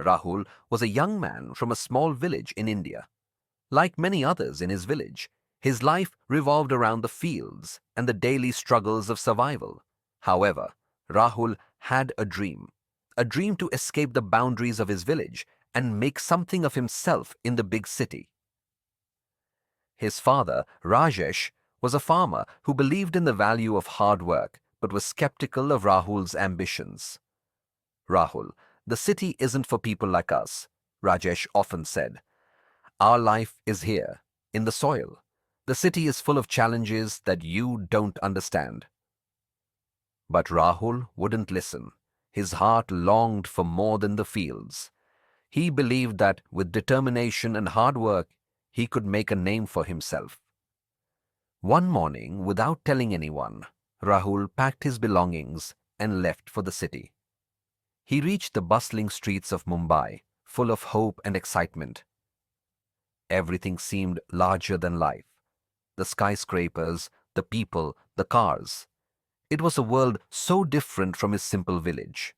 Rahul was a young man from a small village in India. Like many others in his village, his life revolved around the fields and the daily struggles of survival. However, Rahul had a dream to escape the boundaries of his village and make something of himself in the big city. His father, Rajesh, was a farmer who believed in the value of hard work but was skeptical of Rahul's ambitions. Rahul, the city isn't for people like us, Rajesh often said. Our life is here, in the soil. The city is full of challenges that you don't understand. But Rahul wouldn't listen. His heart longed for more than the fields. He believed that with determination and hard work, he could make a name for himself. One morning, without telling anyone, Rahul packed his belongings and left for the city. He reached the bustling streets of Mumbai, full of hope and excitement. Everything seemed larger than life. The skyscrapers, the people, the cars. It was a world so different from his simple village.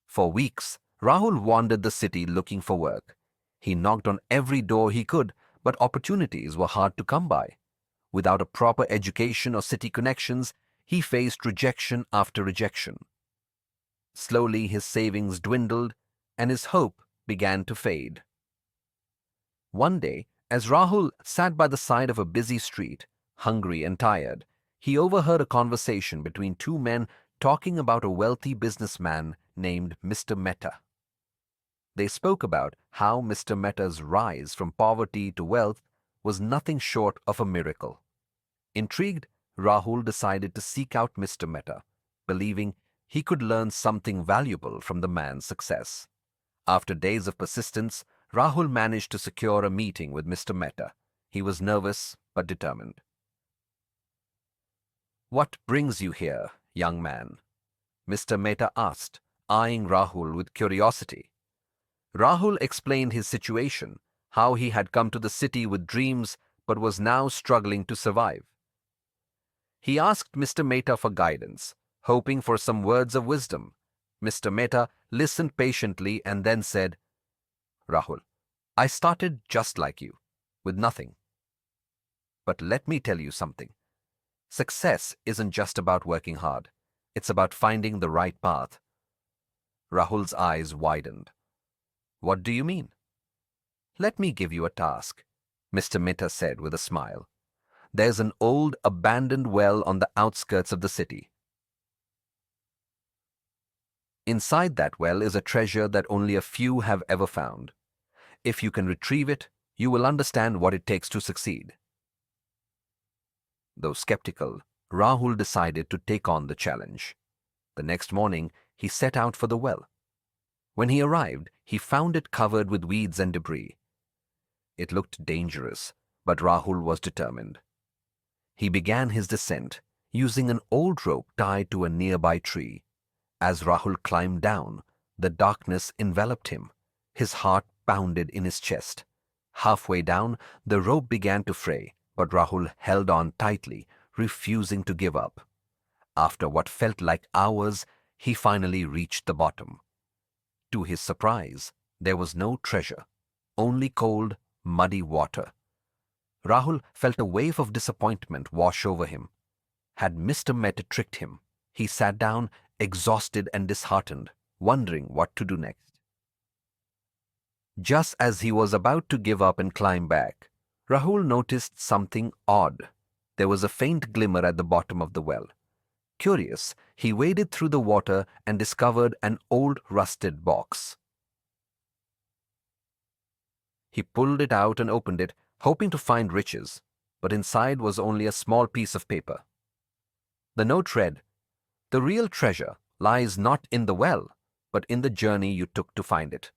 For weeks, Rahul wandered the city looking for work. He knocked on every door he could, but opportunities were hard to come by. Without a proper education or city connections, he faced rejection after rejection. Slowly his savings dwindled and his hope began to fade. One day, as Rahul sat by the side of a busy street, hungry and tired, he overheard a conversation between two men talking about a wealthy businessman named Mr. Mehta. They spoke about how Mr. Mehta's rise from poverty to wealth was nothing short of a miracle. Intrigued, Rahul decided to seek out Mr. Mehta, believing he could learn something valuable from the man's success. After days of persistence, Rahul managed to secure a meeting with Mr. Mehta. He was nervous but determined. "What brings you here, young man?" Mr. Mehta asked, eyeing Rahul with curiosity. Rahul explained his situation, how he had come to the city with dreams but was now struggling to survive. He asked Mr. Mehta for guidance, hoping for some words of wisdom. Mr. Mehta listened patiently and then said, "Rahul, I started just like you, with nothing. But let me tell you something. Success isn't just about working hard. It's about finding the right path." Rahul's eyes widened. "What do you mean?" "Let me give you a task," Mr. Mehta said with a smile. "There's an old abandoned well on the outskirts of the city. Inside that well is a treasure that only a few have ever found. If you can retrieve it, you will understand what it takes to succeed." Though skeptical, Rahul decided to take on the challenge. The next morning, he set out for the well. When he arrived, he found it covered with weeds and debris. It looked dangerous, but Rahul was determined. He began his descent, using an old rope tied to a nearby tree. As Rahul climbed down, the darkness enveloped him. His heart pounded in his chest. Halfway down, the rope began to fray, but Rahul held on tightly, refusing to give up. After what felt like hours, he finally reached the bottom. To his surprise, there was no treasure, only cold, muddy water. Rahul felt a wave of disappointment wash over him. Had Mr. Mehta tricked him? He sat down, exhausted and disheartened, wondering what to do next. Just as he was about to give up and climb back, Rahul noticed something odd. There was a faint glimmer at the bottom of the well. Curious, he waded through the water and discovered an old rusted box. He pulled it out and opened it, hoping to find riches, but inside was only a small piece of paper. The note read, "The real treasure lies not in the well, but in the journey you took to find it."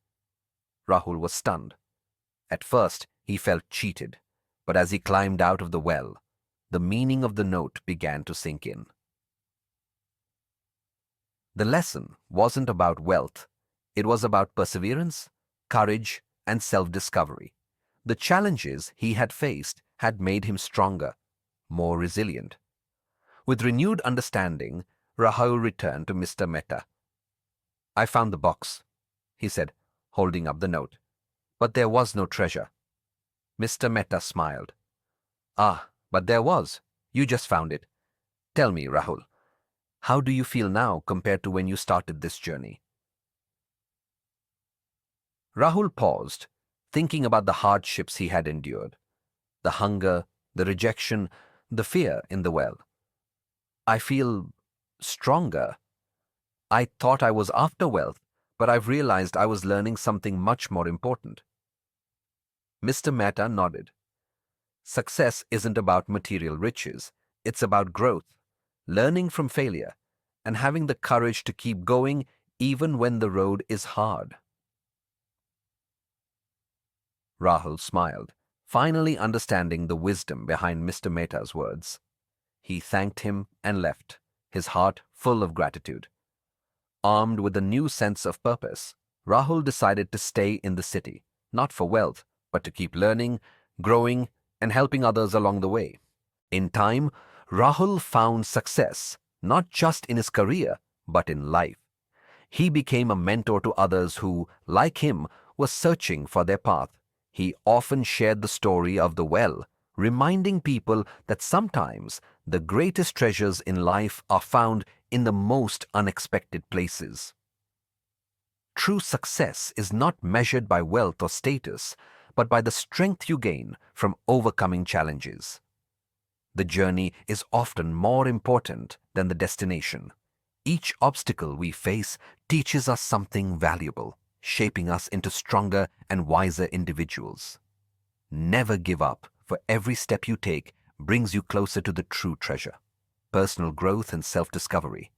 Rahul was stunned. At first, he felt cheated, but as he climbed out of the well, the meaning of the note began to sink in. The lesson wasn't about wealth. It was about perseverance, courage, and self-discovery. The challenges he had faced had made him stronger, more resilient. With renewed understanding, Rahul returned to Mr. Mehta. I found the box, he said, holding up the note. But there was no treasure. Mr. Mehta smiled. Ah, but there was. You just found it. Tell me, Rahul, how do you feel now compared to when you started this journey? Rahul paused, thinking about the hardships he had endured. The hunger, the rejection, the fear in the well. I feel stronger. I thought I was after wealth, but I've realized I was learning something much more important. Mr. Mehta nodded. Success isn't about material riches. It's about growth, learning from failure, and having the courage to keep going even when the road is hard. Rahul smiled, finally understanding the wisdom behind Mr. Mehta's words. He thanked him and left, his heart full of gratitude. Armed with a new sense of purpose, Rahul decided to stay in the city, not for wealth, but to keep learning, growing, and helping others along the way. In time, Rahul found success, not just in his career, but in life. He became a mentor to others who, like him, were searching for their path. He often shared the story of the well, reminding people that sometimes the greatest treasures in life are found in the most unexpected places. True success is not measured by wealth or status, but by the strength you gain from overcoming challenges. The journey is often more important than the destination. Each obstacle we face teaches us something valuable, shaping us into stronger and wiser individuals. Never give up, for every step you take brings you closer to the true treasure, personal growth and self-discovery.